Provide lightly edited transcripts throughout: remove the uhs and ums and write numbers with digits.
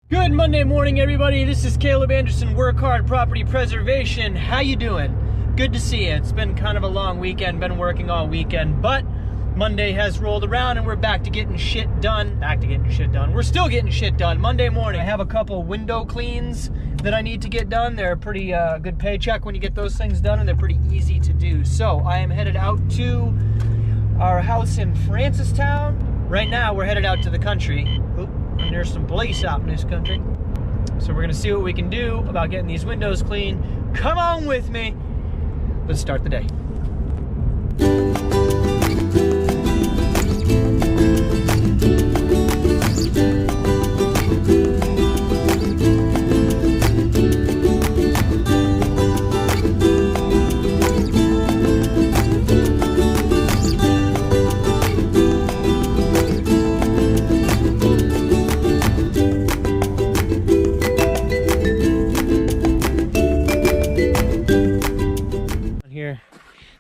Good Monday morning, everybody. This is Caleb Anderson, Work Hard Property Preservation. How you doing? Good to see you. It's been kind of a long weekend, been working all weekend, but Monday has rolled around and we're back to getting shit done. We're still getting shit done. Monday morning, I have a couple window cleans that I need to get done. They're a pretty good paycheck when you get those things done, and they're pretty easy to do. So I am headed out to our house in Francistown. Right now, we're headed out to the country. And there's some police out in this country. So we're gonna see what we can do about getting these windows clean. Come on with me. Let's start the day.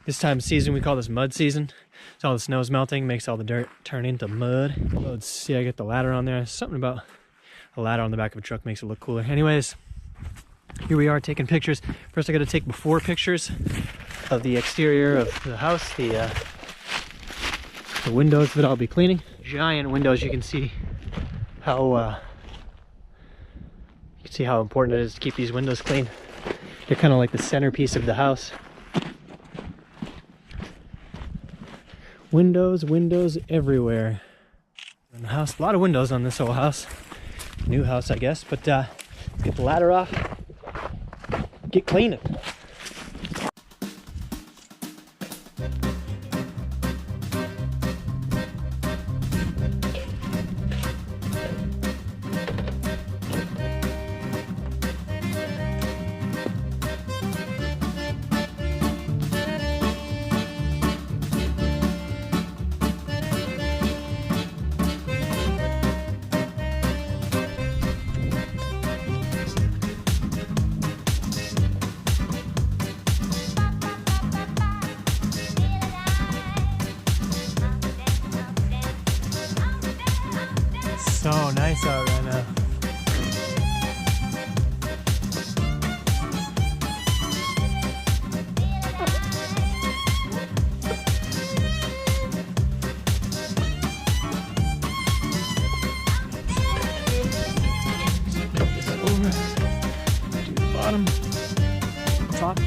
This time of season, we call this mud season. So all the snow's melting, makes all the dirt turn into mud. Let's see, I get the ladder on there. Something about a ladder on the back of a truck makes it look cooler. Anyways, here we are taking pictures. First I gotta take before pictures of the exterior of the house, the windows that I'll be cleaning. Giant windows, you can see how important it is to keep these windows clean. They're kind of like the centerpiece of the house. Windows everywhere in the house. A lot of windows on this old house. New house, I guess. But get the ladder off, get cleaning. So nice out right now. Over to the bottom, top.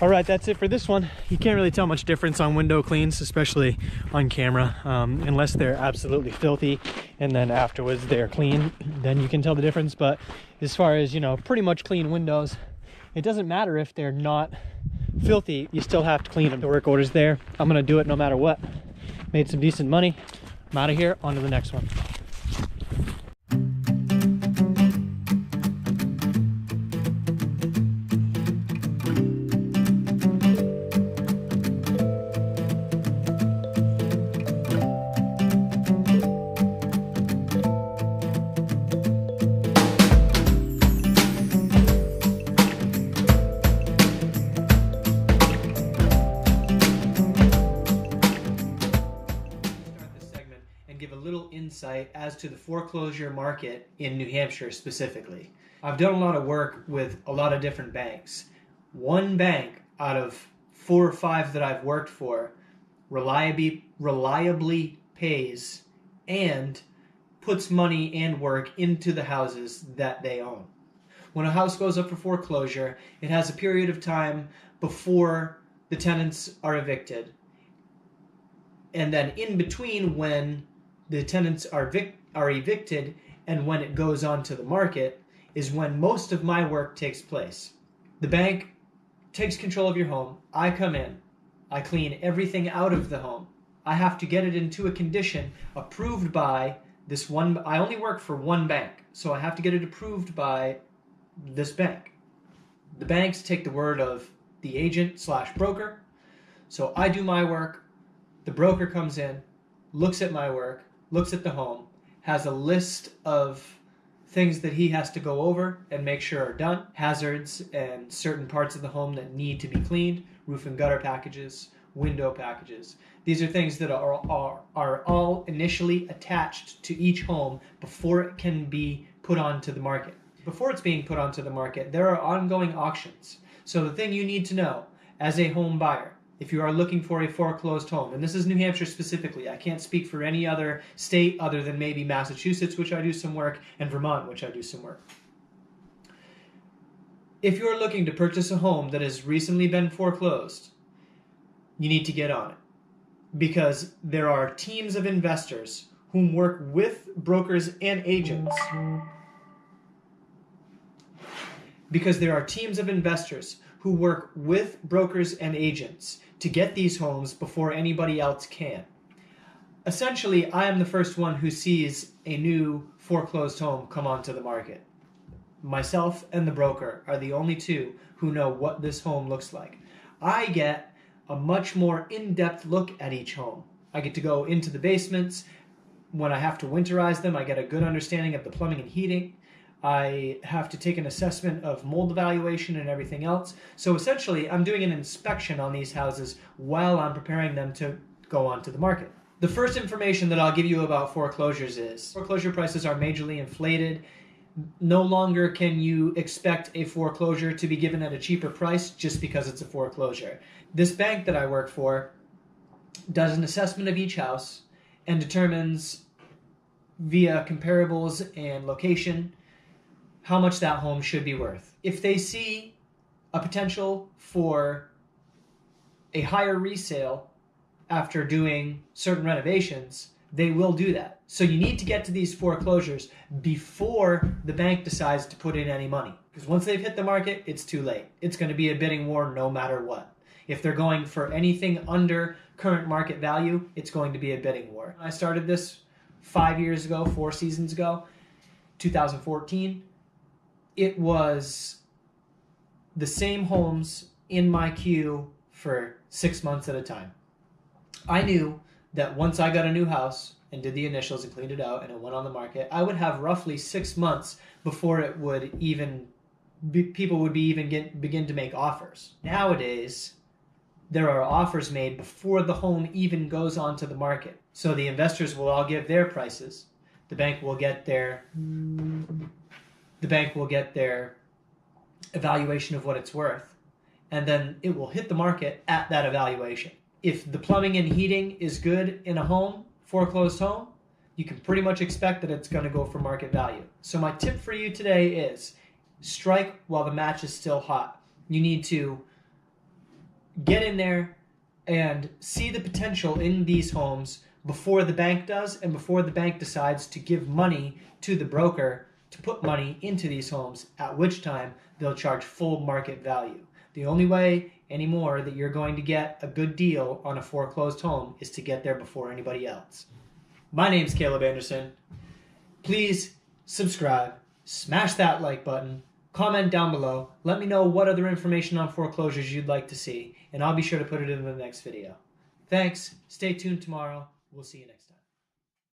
All right, that's it for this one. You can't really tell much difference on window cleans, especially on camera, unless they're absolutely filthy and then afterwards they're clean, then you can tell the difference. But as far as, you know, pretty much clean windows, it doesn't matter if they're not filthy, you still have to clean them. The work order's there. I'm gonna do it no matter what. Made some decent money. I'm out of here, on to the next one. Give a little insight as to the foreclosure market in New Hampshire specifically. I've done a lot of work with a lot of different banks. One bank out of 4 or 5 that I've worked for reliably pays and puts money and work into the houses that they own. When a house goes up for foreclosure, it has a period of time before the tenants are evicted. And then in between when the tenants are evicted and when it goes on to the market is when most of my work takes place. The bank takes control of your home. I come in. I clean everything out of the home. I have to get it into a condition approved by this one. I only work for one bank, so I have to get it approved by this bank. The banks take the word of the agent/broker. So I do my work. The broker comes in, looks at my work, looks at the home, has a list of things that he has to go over and make sure are done, hazards and certain parts of the home that need to be cleaned, roof and gutter packages, window packages. These are things that are all initially attached to each home before it can be put onto the market. Before it's being put onto the market, there are ongoing auctions. So the thing you need to know as a home buyer, if you are looking for a foreclosed home, and this is New Hampshire specifically, I can't speak for any other state other than maybe Massachusetts, which I do some work, and Vermont, which I do some work. If you're looking to purchase a home that has recently been foreclosed, you need to get on it, because there are teams of investors who work with brokers and agents. Because there are teams of investors who work with brokers and agents to get these homes before anybody else can. Essentially, I am the first one who sees a new foreclosed home come onto the market. Myself and the broker are the only two who know what this home looks like. I get a much more in-depth look at each home. I get to go into the basements. When I have to winterize them, I get a good understanding of the plumbing and heating. I have to take an assessment of mold evaluation and everything else. So essentially, I'm doing an inspection on these houses while I'm preparing them to go onto the market. The first information that I'll give you about foreclosures is foreclosure prices are majorly inflated. No longer can you expect a foreclosure to be given at a cheaper price just because it's a foreclosure. This bank that I work for does an assessment of each house and determines via comparables and location how much that home should be worth. If they see a potential for a higher resale after doing certain renovations, they will do that. So you need to get to these foreclosures before the bank decides to put in any money. Because once they've hit the market, it's too late. It's going to be a bidding war no matter what. If they're going for anything under current market value, it's going to be a bidding war. I started this 5 years ago, 4 seasons ago, 2014. It was the same homes in my queue for 6 months at a time. I knew that once I got a new house and did the initials and cleaned it out and it went on the market, I would have roughly 6 months before it would even people would begin to make offers. Nowadays, there are offers made before the home even goes onto the market. So the investors will all give their prices. The bank will get their evaluation of what it's worth, and then it will hit the market at that evaluation. If the plumbing and heating is good in a home, foreclosed home, you can pretty much expect that it's going to go for market value. So my tip for you today is strike while the match is still hot. You need to get in there and see the potential in these homes before the bank does and before the bank decides to give money to the broker to put money into these homes, at which time they'll charge full market value. The only way anymore that you're going to get a good deal on a foreclosed home is to get there before anybody else. My name's Caleb Anderson. Please subscribe, smash that like button, comment down below, let me know what other information on foreclosures you'd like to see, and I'll be sure to put it in the next video. Thanks, stay tuned tomorrow, we'll see you next time.